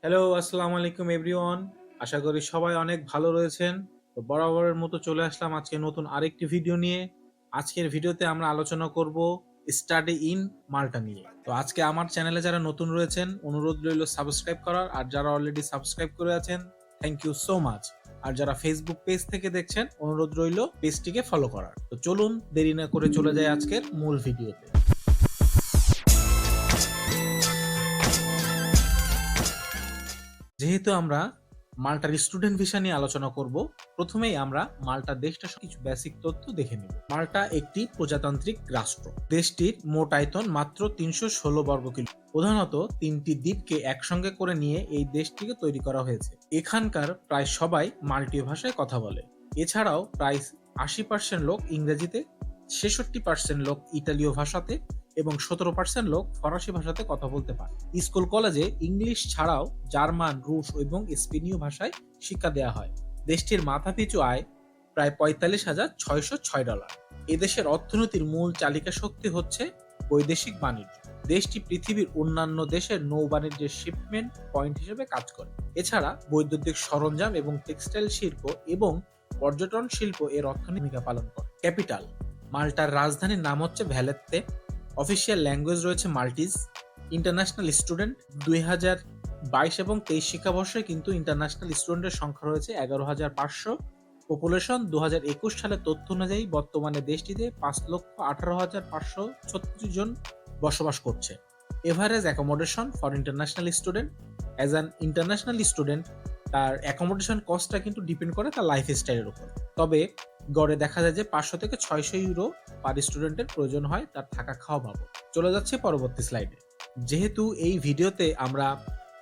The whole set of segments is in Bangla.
হ্যালো, আসসালামু আলাইকুম এভরিওয়ান। আশা করি সবাই অনেক ভালো রয়েছেন। তো বরাবরের মতো চলে আসলাম আজকে নতুন আরেকটি ভিডিও নিয়ে। আজকের ভিডিওতে আমরা আলোচনা করব স্টাডি ইন মাল্টা নিয়ে। তো আজকে আমার চ্যানেলে যারা নতুন রয়েছেন অনুরোধ রইল সাবস্ক্রাইব করার, আর যারা অলরেডি সাবস্ক্রাইব করে আছেন থ্যাংক ইউ সো মাচ। আর যারা ফেসবুক পেজ থেকে দেখছেন অনুরোধ রইল পেজটিকে ফলো করার। তো চলুন দেরি না করে চলে যাই আজকের মূল ভিডিওতে। যেহেতু আমরা মাল্টার স্টুডেন্ট ভিসা নিয়ে আলোচনা করব, প্রথমেই আমরা মাল্টা দেশটা কিছু বেসিক তথ্য দেখে নেব। মাল্টা একটি প্রজাতান্ত্রিক রাষ্ট্র। দেশটির মোট আয়তন মাত্র 316 বর্গ কিলো। প্রধানত 3টি দ্বীপকে একসঙ্গে করে নিয়ে এই দেশটিকে তৈরি করা হয়েছে। এখানকার প্রায় সবাই মাল্টীয় ভাষায় কথা বলে। এছাড়াও প্রায় 80% লোক ইংরেজিতে, 66% লোক ইতালীয় ভাষাতে এবং 17% লোক ফরাসি ভাষাতে কথা বলতে পারে। স্কুল কলেজে ইংলিশ ছাড়াও জার্মান, রুশ এবং স্পেনীয় ভাষায় শিক্ষা দেওয়া হয়। দেশটির মাথাপিছু আয় প্রায় $45,606। এদেশের অর্থনীতির মূল চালিকা শক্তি হচ্ছে বৈদেশিক বাণিজ্য। দেশটি পৃথিবীর অন্যান্য দেশের নৌবাণিজ্যের শিপমেন্ট পয়েন্ট হিসেবে কাজ করে। এছাড়া বৈদ্যুতিক সরঞ্জাম এবং টেক্সটাইল শিল্প এবং পর্যটন শিল্প এর অর্থনৈতিক ভূমিকা পালন করে। ক্যাপিটাল মাল্টার রাজধানীর নাম হচ্ছে ভ্যালেত্তে। অফিসিয়াল ল্যাঙ্গুয়েজ রয়েছে মাল্টিজ। ইন্টারন্যাশনাল স্টুডেন্ট 2022 এবং 23 শিক্ষাবর্ষে কিন্তু ইন্টারন্যাশনাল স্টুডেন্টের সংখ্যা রয়েছে 11,500। পপুলেশন 2021 সালের তথ্য অনুযায়ী বর্তমানে দেশটিতে 5,18,536 জন বসবাস করছে। Average accommodation for international student. As an international student তার অ্যাকোমোডেশন কস্টটা কিন্তু ডিপেন্ড করে তার লাইফ স্টাইলের উপর। তবে গড়ে দেখা যায় যে 500 থেকে 600 ইউরো পার স্টুডেন্টের প্রয়োজন হয় তার থাকা খাওয়া বাবদ। চলে যাচ্ছে পরবর্তী স্লাইডে। যেহেতু এই ভিডিওতে আমরা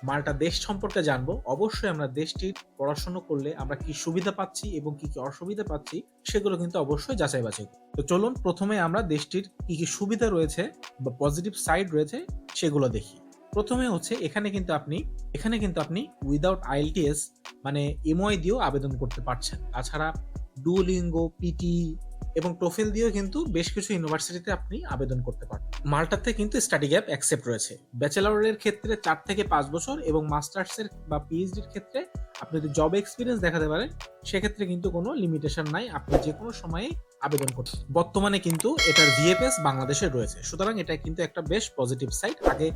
মাল্টা দেশ সম্পর্কে জানবো, অবশ্যই আমরা দেশটির পড়াশোনা করলে আমরা কি সুবিধা পাচ্ছি এবং কি কি অসুবিধা পাচ্ছি সেগুলো কিন্তু অবশ্যই যাচাই বাছাই করব। তো চলুন প্রথমে আমরা দেশটির কি কি সুবিধা রয়েছে বা পজিটিভ সাইড রয়েছে সেগুলো দেখি। প্রথমে হচ্ছে এখানে কিন্তু আপনি উইদাউট IELTS মানে MOI দিয়েও আবেদন করতে পারছেন। তাছাড়া ডুওলিঙ্গো, পিটি এবং টোফেল দিয়েও কিন্তু বেশ কিছু ইউনিভার্সিটিতে আপনি আবেদন করতে পারেন। মাল্টাতে কিন্তু স্টাডি গ্যাপ অ্যাকসেপ্ট রয়েছে। ব্যাচেলরের ক্ষেত্রে 4 থেকে 5 বছর এবং মাস্টার্সের বা পিএইচডির ক্ষেত্রে আপনি যদি জব এক্সপিরিয়েন্স দেখাতে পারেন সেক্ষেত্রে কিন্তু কোনো লিমিটেশন নাই, আপনি যে কোনো সময়ে আবেদন করতে। বর্তমানে কিন্তু এটার VFS বাংলাদেশে রয়েছে, সুতরাং এটা কিন্তু একটা বেশ পজিটিভ সাইড। আগে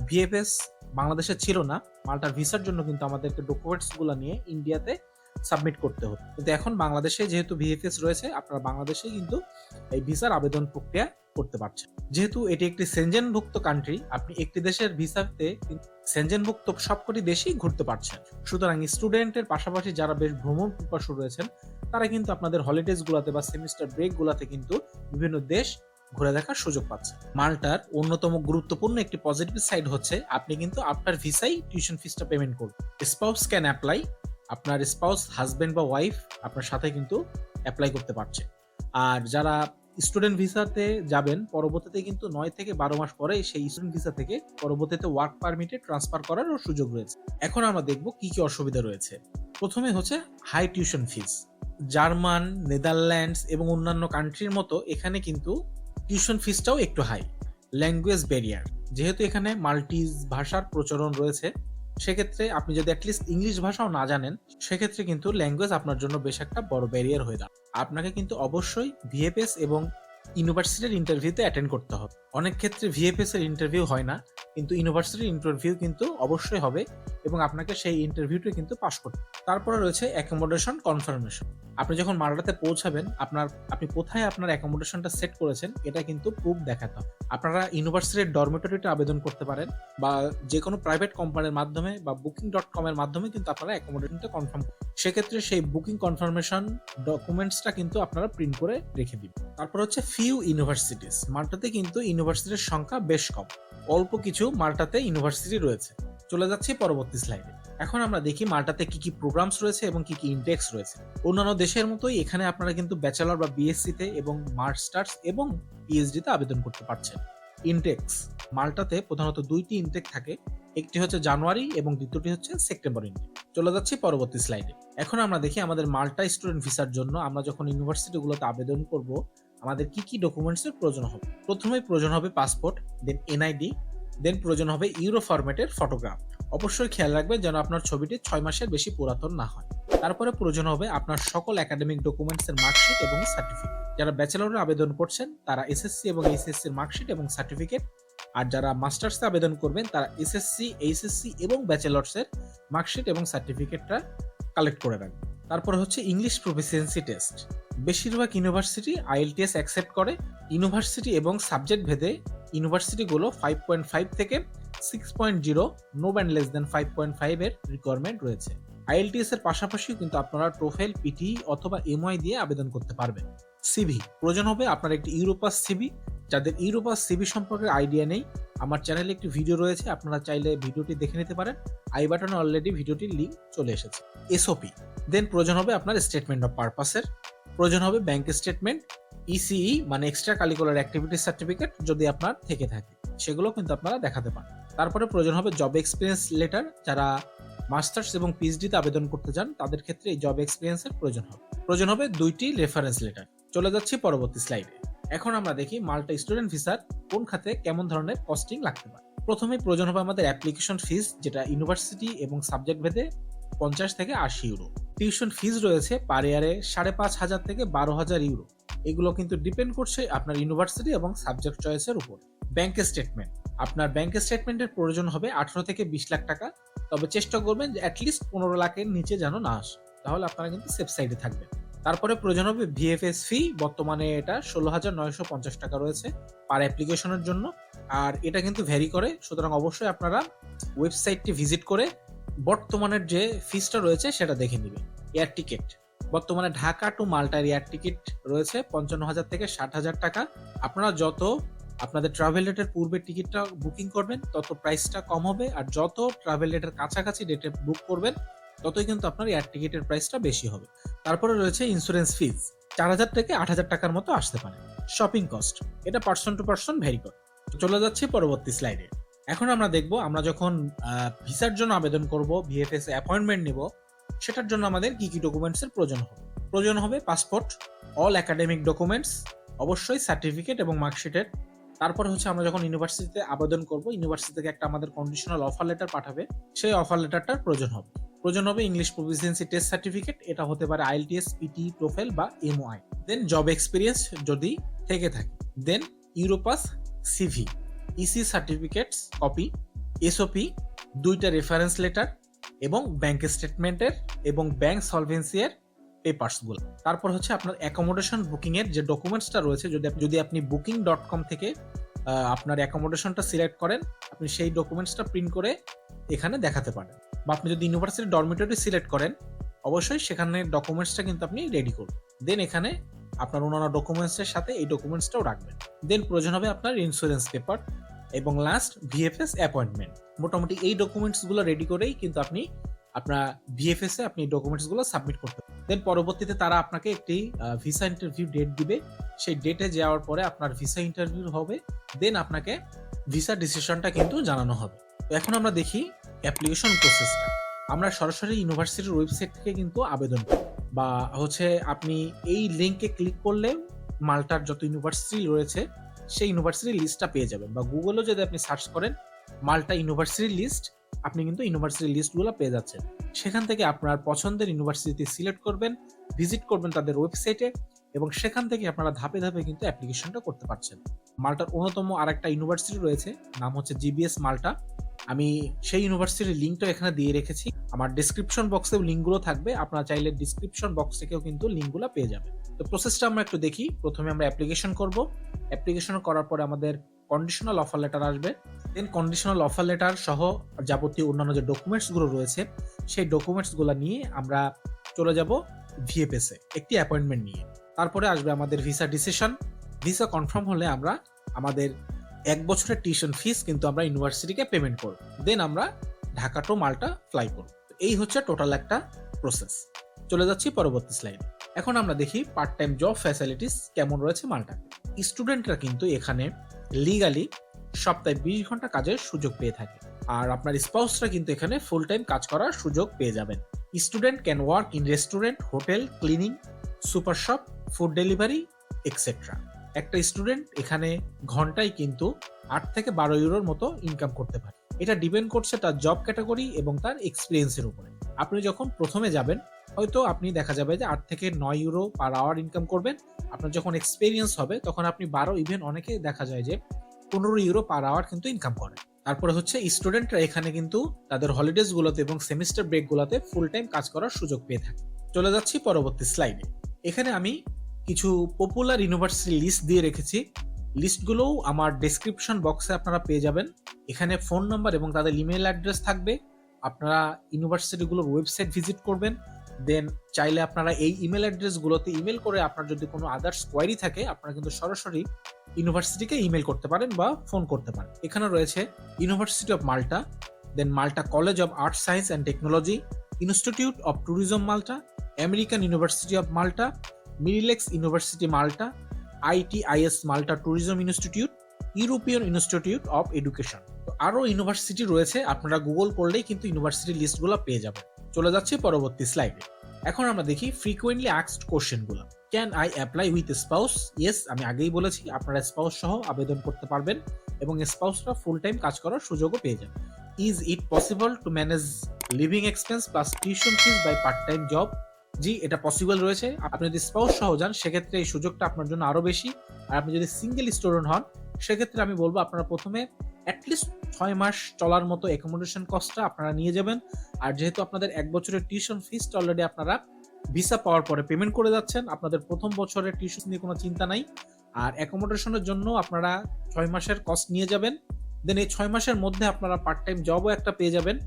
VFS বাংলাদেশে ছিল না। মাল্টার ভিসার জন্য কিন্তু আমাদেরকে ডকুমেন্টস গুলো নিয়ে ইন্ডিয়াতে সাবমিট করতে হতো, কিন্তু এখন বাংলাদেশে যেহেতু VFS রয়েছে আপনারা বাংলাদেশে কিন্তু এই ভিসার আবেদন প্রক্রিয়া করতে পারছেন। যেহেতু এটি একটি সেনজেনভুক্ত কান্ট্রি, আপনি একটি দেশের ভিসাতে সেনজেনভুক্ত সবকটি দেশই ঘুরতে পারছেন। সুতরাং স্টুডেন্টের পাশাপাশি যারা বেশ ভ্রমণ পিপাসু রয়েছেন তারা কিন্তু আপনাদের হলিডেজ গুলাতে বা সেমিস্টার ব্রেক গুলাতে কিন্তু বিভিন্ন দেশ ঘুরে দেখার সুযোগ পাচ্ছে। মাল্টার অন্যতম গুরুত্বপূর্ণ একটি পজিটিভ সাইড হচ্ছে আপনি কিন্তু আপনার ভিসাই টিউশন ফিসটা পেমেন্ট করবেন। Spouse can apply. আপনার স্পাউস, হাজবেন্ড বা ওয়াইফ আপনার সাথে কিন্তু অ্যাপ্লাই করতে পারছে। আর যারা স্টুডেন্ট ভিসাতে যাবেন পরবর্তীতে কিন্তু 9 থেকে 12 মাস পরে সেই স্টুডেন্ট ভিসা থেকে পরবর্তীতে ওয়ার্ক পারমিটে ট্রান্সফার করারও সুযোগ রয়েছে। এখন আমরা দেখব কি কি অসুবিধা রয়েছে। প্রথমে হচ্ছে high tuition fees. German, Netherlands এবং অন্যান্য কান্ট্রির মতো এখানে কিন্তু টিউশন ফিসটাও একটু হাই। ল্যাঙ্গুয়েজ ব্যারিয়ার, যেহেতু এখানে মাল্টিজ ভাষার প্রচলন রয়েছে সেক্ষেত্রে আপনি যদি অ্যাটলিস্ট ইংলিশ ভাষাও না জানেন সেক্ষেত্রে কিন্তু ল্যাঙ্গুয়েজ আপনার জন্য বেশ একটা বড় ব্যারিয়ার হয়ে দাঁড়ায়। আপনাকে কিন্তু অবশ্যই VFS এবং ইউনিভার্সিটির ইন্টারভিউতে অ্যাটেন্ড করতে হবে। অনেক ক্ষেত্রে VFS এর ইন্টারভিউ হয় না, কিন্তু ইউনিভার্সিটির ইন্টারভিউ কিন্তু অবশ্যই হবে এবং আপনাকে সেই ইন্টারভিউটা কিন্তু পাস করতে। তারপরে রয়েছে অ্যাকোমোডেশন কনফার্মেশন। আপনি যখন মাল্টাতে পৌঁছাবেন আপনি কোথায় আপনার অ্যাকোমোডেশনটা সেট করেছেন এটা কিন্তু প্রুফ দেখাতে হবে। আপনারা ইউনিভার্সিটির ডরমেটরিতে আবেদন করতে পারেন বা যে কোনো প্রাইভেট কোম্পানির মাধ্যমে বা booking.com এর মাধ্যমে কিন্তু আপনারা অ্যাকোমোডেশনটা কনফার্ম। সেক্ষেত্রে সেই বুকিং কনফার্মেশন ডকুমেন্টসটা কিন্তু আপনারা প্রিন্ট করে রেখে দিবেন। তারপর হচ্ছে ফিউ ইউনিভার্সিটিস। মাল্টাতে কিন্তু ইউনিভার্সিটির সংখ্যা বেশ কম, অল্প কিছু মাল্টাতে ইউনিভার্সিটি রয়েছে। চলে যাচ্ছি পরবর্তী স্লাইডে। এখন আমরা দেখি মাল্টাতে কি কি প্রোগ্রামস রয়েছে এবং কি কি ইনটেক্স রয়েছে। অন্যান্য দেশের মতোই এখানে আপনারা কিন্তু ব্যাচেলর বা বিএসসিতে এবং মাস্টার্স এবং পিএইচডিতে আবেদন করতে পারছেন। ইনটেক্স মাল্টাতে প্রধানত 2টি ইনটেক থাকে, একটি হচ্ছে জানুয়ারি এবং দ্বিতীয়টি হচ্ছে সেপ্টেম্বর ইনটেক। চলে যাচ্ছি পরবর্তী স্লাইডে। এখন আমরা দেখি আমাদের মাল্টা স্টুডেন্ট ভিসার জন্য আমরা যখন ইউনিভার্সিটিগুলোতে আবেদন করব আমাদের কি কি ডকুমেন্টসের প্রয়োজন হবে। প্রথমে প্রয়োজন হবে পাসপোর্ট, দেন NID, দেন প্রয়োজন হবে ইউরো ফরম্যাটের ফটোগ্রাফ। অবশ্যই খেয়াল রাখবেন যেন আপনার ছবিটি 6 মাসের বেশি পুরাতন না হয়। তারপরে প্রয়োজন হবে আপনার সকল একাডেমিক ডকুমেন্টসের মার্কশিট এবং সার্টিফিকেট। যারা ব্যাচেলরে আবেদন করছেন তারা এসএসসি এবং এইচএসসি এর মার্কশিট এবং সার্টিফিকেট, আর যারা মাস্টার্সে আবেদন করবেন তারা এসএসসি, এইচএসসি এবং ব্যাচেলর্সের মার্কশিট এবং সার্টিফিকেটটা কালেক্ট করে রাখবেন। তারপরে হচ্ছে ইংলিশ প্রফিসিয়েন্সি টেস্ট। বেশিরভাগ ইউনিভার্সিটি IELTS অ্যাকসেপ্ট করে। ইউনিভার্সিটি এবং সাবজেক্ট ভেদে ইউনিভার্সিটিগুলো 5.5 থেকে 6.0, নো ব্যান্ড লেস দেন 5.5 এর রিকোয়ারমেন্ট রয়েছে। IELTS এর পাশাপাশি কিন্তু আপনারা টোফেল, পিটি অথবা MOI দিয়ে আবেদন করতে পারবেন। সিভি প্রয়োজন হবে আপনার একটি ইউরোপাস সিভি। যাদের ইউরোপাস সিভি সম্পর্কে আইডিয়া নেই, আমার চ্যানেলে একটি ভিডিও রয়েছে, আপনারা চাইলে ভিডিওটি দেখে নিতে পারেন। আই বাটনে অলরেডি ভিডিওটির লিঙ্ক চলে এসেছে। এসওপি দেন প্রয়োজন হবে আপনার স্টেটমেন্ট অফ পারপাসের, প্রয়োজন হবে ব্যাংক স্টেটমেন্ট, ইসিই মানে এক্সট্রা কারিকুলার অ্যাক্টিভিটি সার্টিফিকেট যদি আপনার থেকে থাকে, সেগুলো কিন্তু আপনারা দেখাতে পারেন। তারপরে প্রয়োজন হবে জব এক্সপিরিয়েন্স লেটার। যারা মাস্টার্স এবং পিএইচডিতে আবেদন করতে চান তাদের ক্ষেত্রে এই জব এক্সপিরিয়েন্সের প্রয়োজন হবে 2টি রেফারেন্স লেটার। চলে যাচ্ছি পরবর্তী স্লাইডে। এখন আমরা দেখি মাল্টা স্টুডেন্ট ভিসার কোন খাতে কেমন ধরনের কস্টিং লাগতে পারে। প্রথমে প্রয়োজন হবে আমাদের অ্যাপ্লিকেশন ফিস, যেটা ইউনিভার্সিটি এবং সাবজেক্ট ভেদে 50 থেকে 80 ইউরো। টিউশন ফিস রয়েছে পার ইয়ারে 5,500 থেকে 12,000 ইউরো। এগুলো কিন্তু ডিপেন্ড করছে আপনার ইউনিভার্সিটি এবং সাবজেক্ট চয়েসের উপর। ব্যাংক স্টেটমেন্ট, আপনার ব্যাংক স্টেটমেন্টের প্রয়োজন হবে 18 থেকে 20 লাখ টাকা, তবে চেষ্টা করবেন যে অ্যাটলিস্ট 15 লাখের নিচে যেন না আসে, তাহলে আপনারা কিন্তু সেফ সাইডে থাকবেন। তারপরে প্রয়োজন হবে VFS ফি, বর্তমানে এটা 16,950 টাকা রয়েছে পার অ্যাপ্লিকেশনের জন্য, আর এটা কিন্তু ভ্যারি করে, সুতরাং অবশ্যই আপনারা ওয়েবসাইটটি ভিজিট করে বর্তমানের যে ফিসটা রয়েছে সেটা দেখে নেবেন। এয়ার টিকিট, বর্তমানে ঢাকা টু মাল্টার এয়ার টিকিট রয়েছে 55,000 থেকে 60,000 টাকা। আপনারা যত আপনাদের ট্রাভেল ডেটের পূর্বে টিকিটটা বুকিং করবেন তত প্রাইসটা কম হবে, আর যত ট্রাভেল ডেটের কাছাকাছি ডেটে বুক করবেন ততই কিন্তু আপনার এয়ার টিকিটের প্রাইসটা বেশি হবে। তারপরে রয়েছে ইন্স্যুরেন্স ফিজ, 4,000 থেকে 8,000 টাকার মতো আসতে পারে। শপিং কস্ট, এটা পার্সন টু পার্সন ভ্যারি করে। চলে যাচ্ছি পরবর্তী স্লাইডে। এখন আমরা দেখব আমরা যখন ভিসার জন্য আবেদন করব, VFS এ অ্যাপয়েন্টমেন্ট নিব, সেটার জন্য আমাদের কি কি ডকুমেন্টসের প্রয়োজন হবে পাসপোর্ট, অল একাডেমিক ডকুমেন্টস, অবশ্যই সার্টিফিকেট এবং মার্কশিটের। তারপর হচ্ছে আমরা যখন ইউনিভার্সিটিতে আবেদন করব, ইউনিভার্সিটি থেকে একটা আমাদের কন্ডিশনাল অফার লেটার পাঠাবে, সেই অফার লেটারটার প্রয়োজন হবে ইংলিশ প্রফিসিয়েন্সি টেস্ট সার্টিফিকেট, এটা হতে পারে IELTS, পিটি, টোফেল বা MOI। দেন জব এক্সপিরিয়েন্স যদি থেকে থাকে, then Europass CV, EC certificates copy, SOP, 2টা রেফারেন্স লেটার এবং ব্যাংক স্টেটমেন্টের এবং ব্যাংক সলভেন্সি এর পেপারসগুলো। তারপর হচ্ছে আপনার অ্যাকোমোডেশন বুকিং এর যে ডকুমেন্টসটা রয়েছে, যদি আপনি booking.com থেকে আপনার অ্যাকোমোডেশনটা সিলেক্ট করেন, আপনি সেই ডকুমেন্টসটা প্রিন্ট করে এখানে দেখাতে পারেন। বা আপনি যদি ইউনিভার্সিটি ডরমিটরি সিলেক্ট করেন, অবশ্যই সেখানে ডকুমেন্টসটা কিন্তু আপনি রেডি করবেন। দেন এখানে আপনার অন্যান্য ডকুমেন্টসের সাথে এই ডকুমেন্টসটাও রাখবেন। দেন প্রয়োজন হবে আপনার ইন্স্যুরেন্স পেপার এবং লাস্ট VFS অ্যাপয়েন্টমেন্ট। মোটামুটি এই ডকুমেন্টসগুলো রেডি করেই কিন্তু আপনি আপনার VFS এ আপনি ডকুমেন্টসগুলো সাবমিট করতে পারেন। দেন পরবর্তীতে তারা আপনাকে একটি ভিসা ইন্টারভিউ ডেট দিবে, সেই ডেটে যাওয়ার পরে আপনার ভিসা ইন্টারভিউ হবে, দেন আপনাকে ভিসা ডিসিশনটা কিন্তু জানানো হবে। তো এখন আমরা দেখি অ্যাপ্লিকেশন প্রসেসটা। আমরা সরাসরি ইউনিভার্সিটির ওয়েবসাইট থেকে কিন্তু আবেদন করব, বা হচ্ছে আপনি এই লিঙ্কে ক্লিক করলে মাল্টার যত ইউনিভার্সিটি রয়েছে সেই ইউনিভার্সিটির লিস্টটা পেয়ে যাবেন, বা গুগলেও যদি আপনি সার্চ করেন মাল্টা ইউনিভার্সিটি লিস্ট, আপনি কিন্তু ইউনিভার্সিটি লিস্টগুলো পেয়ে যাচ্ছেন। সেখান থেকে আপনার পছন্দের ইউনিভার্সিটি সিলেক্ট করবেন, ভিজিট করবেন তাদের ওয়েবসাইটে, এবং সেখান থেকে আপনারা ধাপে ধাপে কিন্তু অ্যাপ্লিকেশনটা করতে পারছেন। মাল্টার অন্যতম আরেকটা ইউনিভার্সিটি রয়েছে, নাম হচ্ছে GBS মাল্টা। আমি সেই ইউনিভার্সিটির লিঙ্কটা এখানে দিয়ে রেখেছি, আমার ডেসক্রিপশন বক্সেও লিঙ্কগুলো থাকবে, আপনারা চাইলে ডেসক্রিপশন বক্স থেকেও কিন্তু লিঙ্কগুলো পেয়ে যাবেন। তো প্রসেসটা আমরা একটু দেখি। প্রথমে আমরা অ্যাপ্লিকেশন করব, অ্যাপ্লিকেশন করার পরে আমাদের কন্ডিশনাল অফার লেটার আসবে। দেন কন্ডিশনাল অফার লেটার সহ যাবতীয় অন্যান্য যে ডকুমেন্টসগুলো রয়েছে সেই ডকুমেন্টসগুলো নিয়ে আমরা চলে যাব VFS এ একটি অ্যাপয়েন্টমেন্ট নিয়ে। তারপরে আসবে আমাদের ভিসা ডিসিশন। ভিসা কনফার্ম হলে আমরা আমাদের 1 বছরের টিউশন ফিস কিন্তু আমরা ইউনিভার্সিটিকে পেমেন্ট করব, দেন আমরা ঢাকা টু মাল্টা ফ্লাই করব। এই হচ্ছে টোটাল একটা প্রসেস। চলে যাচ্ছি পরবর্তী স্লাইড। এখন আমরা দেখি পার্ট টাইম জব ফ্যাসিলিটিস কেমন রয়েছে মাল্টাতে। স্টুডেন্টরা কিন্তু এখানে লিগালি সপ্তাহে 20 ঘন্টা কাজের সুযোগ পেয়ে থাকে, আর আপনার স্পাউসরা কিন্তু এখানে ফুল টাইম কাজ করার সুযোগ পেয়ে যাবেন। Student can work in restaurant, hotel, cleaning, super shop, food delivery etcetera. একটা স্টুডেন্ট এখানে ঘন্টায় কিন্তু 8 থেকে 12 ইউরোর মতো ইনকাম করতে পারে। এটা ডিপেন্ড করছে তার জব ক্যাটাগরি এবং তার এক্সপিরিয়েন্সের উপরে। আপনি যখন প্রথমে যাবেন হয়তো আপনি দেখা যাবে যে 8 থেকে 9 ইউরো পার আওয়ার ইনকাম করবেন। আপনার যখন এক্সপেরিয়েন্স হবে তখন আপনি 12, ইভেন অনেকে দেখা যায় যে 15 ইউরো পার আওয়ার কিন্তু ইনকাম করে। তারপরে হচ্ছে স্টুডেন্টরা এখানে কিন্তু তাদের হলিডেজ গুলোতে এবং সেমিস্টার ব্রেক গুলোতে ফুল টাইম কাজ করার সুযোগ পেয়ে থাকে। চলে যাচ্ছি পরবর্তী স্লাইডে। এখানে আমি কিছু পপুলার ইউনিভার্সিটি লিস্ট দিয়ে রেখেছি। লিস্টগুলোও আমার ডেসক্রিপশন বক্সে আপনারা পেয়ে যাবেন। এখানে ফোন নাম্বার এবং তাদের ইমেল অ্যাড্রেস থাকবে। আপনারা ইউনিভার্সিটিগুলোর ওয়েবসাইট ভিজিট করবেন, দেন চাইলে আপনারা এই ইমেল অ্যাড্রেসগুলোতে ইমেল করে আপনার যদি কোনো আদার্স কোয়ারি থাকে আপনারা কিন্তু সরাসরি ইউনিভার্সিটিকে ইমেল করতে পারেন বা ফোন করতে পারেন। এখানে রয়েছে university of Malta, then Malta college of art science and technology, institute of tourism Malta, American university of Malta, Mirilex university Malta, ITIS Malta tourism institute, European institute of education. তো আরও ইউনিভার্সিটি রয়েছে, আপনারা গুগল করলেই কিন্তু ইউনিভার্সিটি লিস্টগুলো পেয়ে যাবেন। চলে যাচ্ছি পরবর্তী স্লাইডে। এখন আমরা দেখি ফ্রিকোয়েন্টলি আস্কড কোশ্চেনগুলো। Can I apply with spouse? Yes, আমি আগেই বলেছি আপনারা স্পাউস সহ আবেদন করতে পারবেন এবং স্পাউসরা ফুল টাইম কাজ করার সুযোগও পেয়ে যাবেন। Is it possible to manage living expense plus tuition fees by part time job? জি, এটা পসিবল রয়েছে। আপনি যদি স্পাউস সহ যান সেক্ষেত্রে এই সুযোগটা আপনার জন্য আরো বেশি। আর আপনি যদি সিঙ্গেল স্টুডেন্ট হন সেক্ষেত্রে আমি বলবো আপনারা প্রথমে অ্যাটলিস্ট 6 মাস চলার মতো অ্যাকোমোডেশন কস্টটা আপনারা নিয়ে যাবেন। আর যেহেতু আপনাদের 1 বছরের টিউশন ফিসটা অলরেডি আপনারা ভিসা পাওয়ার পরে পেমেন্ট করে যাচ্ছেন, আপনাদের প্রথম বছরের টিউশন নিয়ে কোনো চিন্তা নাই। আর অ্যাকোমোডেশনের জন্য আপনারা 6 মাসের কস্ট নিয়ে যাবেন। দেন এই 6 মাসের মধ্যে আপনারা পার্ট টাইম জবও একটা পেয়ে যাবেন।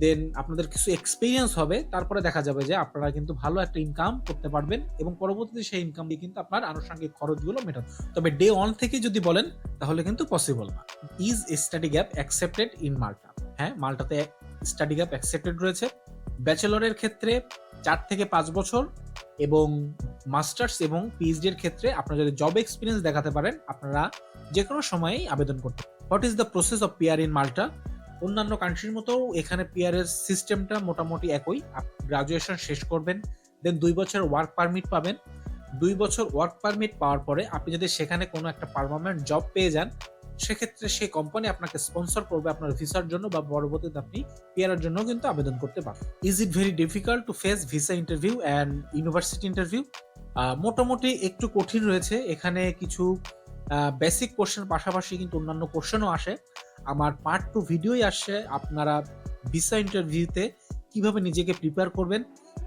দেন আপনাদের কিছু এক্সপিরিয়েন্স হবে, তারপরে দেখা যাবে যে আপনারা কিন্তু ভালো একটা ইনকাম করতে পারবেন এবং পরবর্তীতে সেই ইনকাম দিয়ে কিন্তু আপনার আনুষঙ্গিক খরচগুলো মেটান। তবে ডে 1 থেকে যদি বলেন তাহলে কিন্তু পসিবল না। Is study gap accepted in Malta? হ্যাঁ, মাল্টাতে স্টাডি গ্যাপ অ্যাকসেপ্টেড রয়েছে। ব্যাচেলরের ক্ষেত্রে 4 থেকে 5 বছর এবং মাস্টার্স এবং PhD এর ক্ষেত্রে আপনারা যদি জব এক্সপিরিয়েন্স দেখাতে পারেন আপনারা যে কোনো সময়েই আবেদন করতে পারেন। What is the process of PR in Malta? অন্যান্য কান্ট্রির মতো এখানে পিআর এর সিস্টেমটা মোটামুটি একই। গ্রাজুয়েশন শেষ করবেন, দেন 2 বছর ওয়ার্ক পারমিট পাবেন। 2 বছর ওয়ার্ক পারমিট পাওয়ার পরে আপনি যদি সেখানে কোনো একটা পার্মানেন্ট জব পেয়ে যান সেক্ষেত্রে সেই কোম্পানি আপনাকে স্পন্সর করবে আপনার ভিসার জন্য বা পরবর্তীতে আপনি পিআর এর জন্য কিন্তু আবেদন করতে পারেন। Is it very difficult to face visa interview and university interview? মোটামুটি একটু কঠিন রয়েছে। এখানে কিছু বেসিক কোশ্চেন পাশাপাশি কিন্তু অন্যান্য কোশ্চেনও আসে। আমার পার্ট 2 ভিডিওই আসছে আপনারা ভিসা ইন্টারভিউতে কিভাবে নিজেকে প্রিপেয়ার করবেন,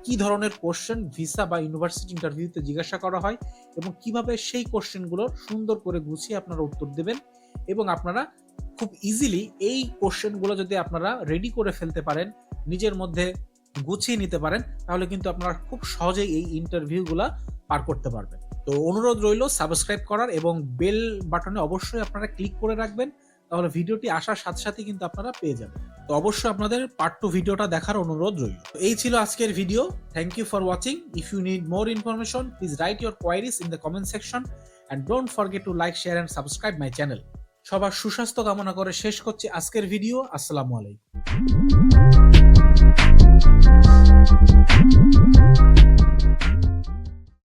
কি ধরনের কোশ্চেন ভিসা বা ইউনিভার্সিটি ইন্টারভিউতে জিজ্ঞাসা করা হয় এবং কিভাবে সেই কোশ্চেনগুলোর সুন্দর করে গুছিয়ে আপনারা উত্তর দেবেন এবং আপনারা খুব ইজিলি এই কোশ্চেনগুলো যদি আপনারা রেডি করে ফেলতে পারেন, নিজের মধ্যে গুছিয়ে নিতে পারেন, তাহলে কিন্তু আপনারা খুব সহজেই এই ইন্টারভিউগুলা পার করতে পারবেন। তো অনুরোধ রইল সাবস্ক্রাইব করার এবং বেল বাটনে অবশ্যই আপনারা ক্লিক করে রাখবেন, তাহলে ভিডিওটি আসার সাথে সাথে কিন্তু আপনারা পেয়ে যাবেন। তো অবশ্যই আপনাদের পার্ট 2 ভিডিওটা দেখার অনুরোধ রইল। তো এই ছিল আজকের video. Thank you for watching. If you need more information please write your queries in the comment section and don't forget to like, share and subscribe my channel. সবার সুস্বাস্থ্য কামনা করে শেষ করছি আজকের ভিডিও। আসসালামু আলাইকুম।